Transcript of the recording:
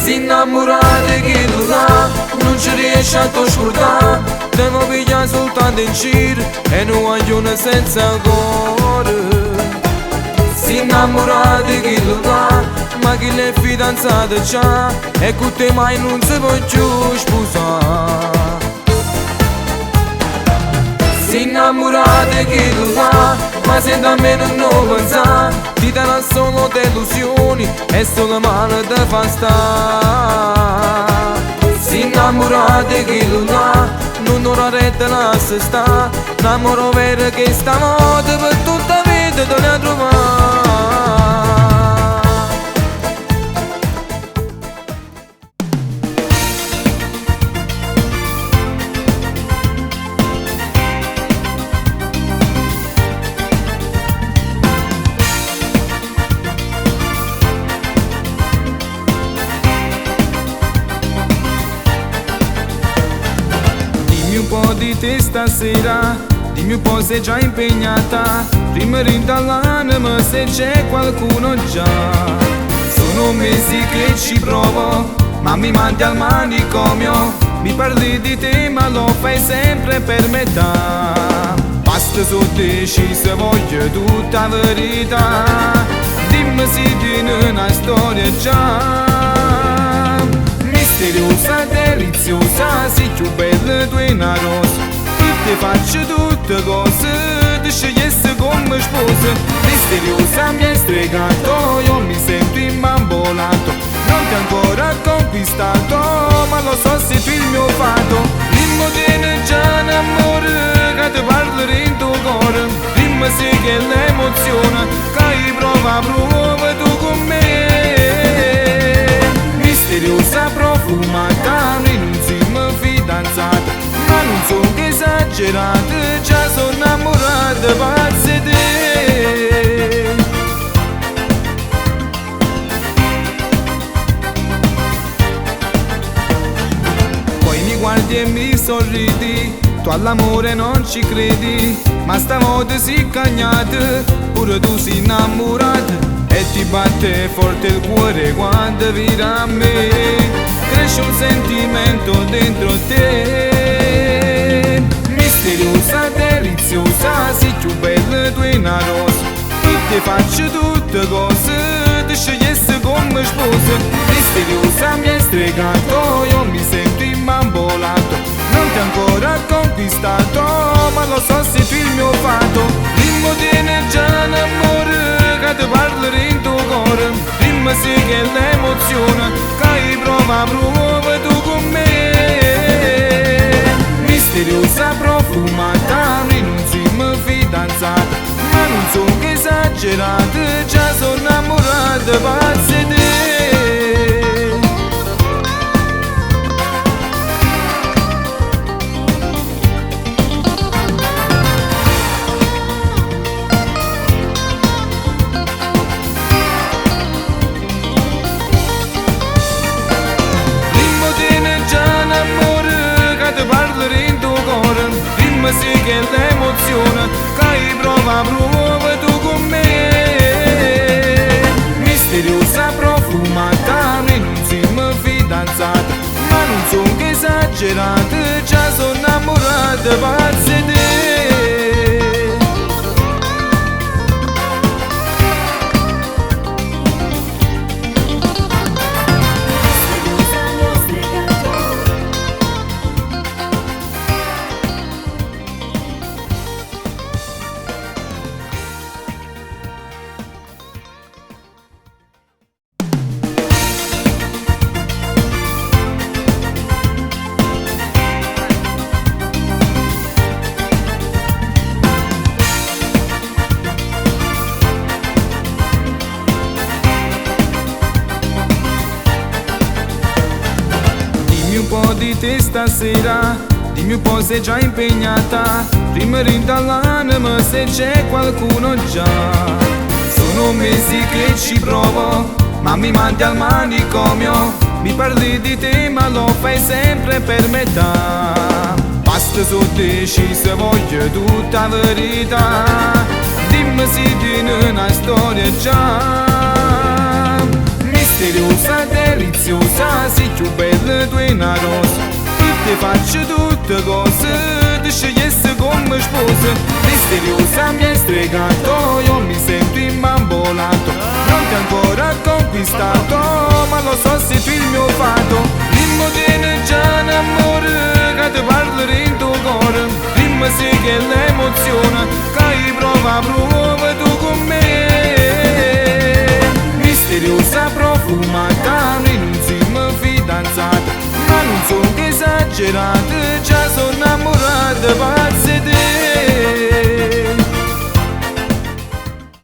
Si innamorate che tu là non ci riesci a scordare, devo pigliare soltanto in giro e non vogliono senza cuore. Si innamorate che tu là, ma chi l'è fidanzata già e con te mai non si può più sposare. Si innamorate che tu là, ma se da me non pensare, ti darà solo delusioni e solo male da fa stare. Si innamorate che tu là, non ora retta la se sta, l'amore vero che stanotte per tutta la vita te ne trovare. Un po' di te stasera, dimmi un po' se già impegnata, prima rintallanami se c'è qualcuno già. Sono mesi che ci provo, ma mi mandi al manicomio, mi parli di te ma lo fai sempre per metà. Basta sono decisa, voglio tutta la verità, dimmi se tieni una storia già. Misteriosa, deliziosa, sei più bella tu in una rosa, io ti faccio tutte cose, ti scegliessi come sposa. Misteriosa mi hai stregato, io mi sento imbambolato, non ti ho ancora conquistato, ma lo so se tu il mio fato. Dimmi tieni già un amore, che ti parlerò in tuo cuore, dimmi sì che l'emozione, che hai prova tu con me. Misteriosa, profumata, noi non siamo fidanzati, ma non sono che esagerata, già sono innamorata, pazza di te. Poi mi guardi e mi sorridi, tu all'amore non ci credi, ma stavolta si cagnata, pure tu sei innamorata. E ti batte forte il cuore quando vira a me, cresce un sentimento dentro te. Misteriosa, deliziosa, sei più bella tu in una rosa, io ti faccio tutte cose, ti scegliessi come sposa. Misteriosa mi hai stregato, io mi sento imbambolato, non ti ho ancora conquistato, ma lo so se tu il mio fato. Dimmi tieni già un amore, che ti parlerò in tuo cuore, dimmi sì che l'emozione, che hai prova tu con me. Misteriosa, profumata, noi non siamo fidanzati, ma non sono che esagerata, già sono innamorata, pazza di te. Dimmi sì che l'emozione, che hai prova tu con me. Misteriosa, profumata, noi non siamo fidanzati, ma non sono che esagerata, già sono innamorata, pazza di te. Un po' di te stasera, dimmi un po' se già impegnata, prima rintallanami se c'è qualcuno già. Sono mesi che ci provo, ma mi mandi al manicomio, mi parli di te ma lo fai sempre per metà. Basta sono decisa, voglio tutta la verità, dimmi se tieni una storia già. Misteriosa, deliziosa, sei più bella tu in rosa. Io ti faccio tutte cose, ti scegliessi come sposa. Misteriosa mi hai stregato, io mi sento imbambolato. Non ti ho ancora conquistato, ma lo so se tu il mio fato. Dimmi tieni già un amore, che ti parlerò in tuo cuore. Dimmi sì che l'emozione, che prova tu con me. Misteriosa profumata, noi non siamo fidanzati, ma non sono esagerate.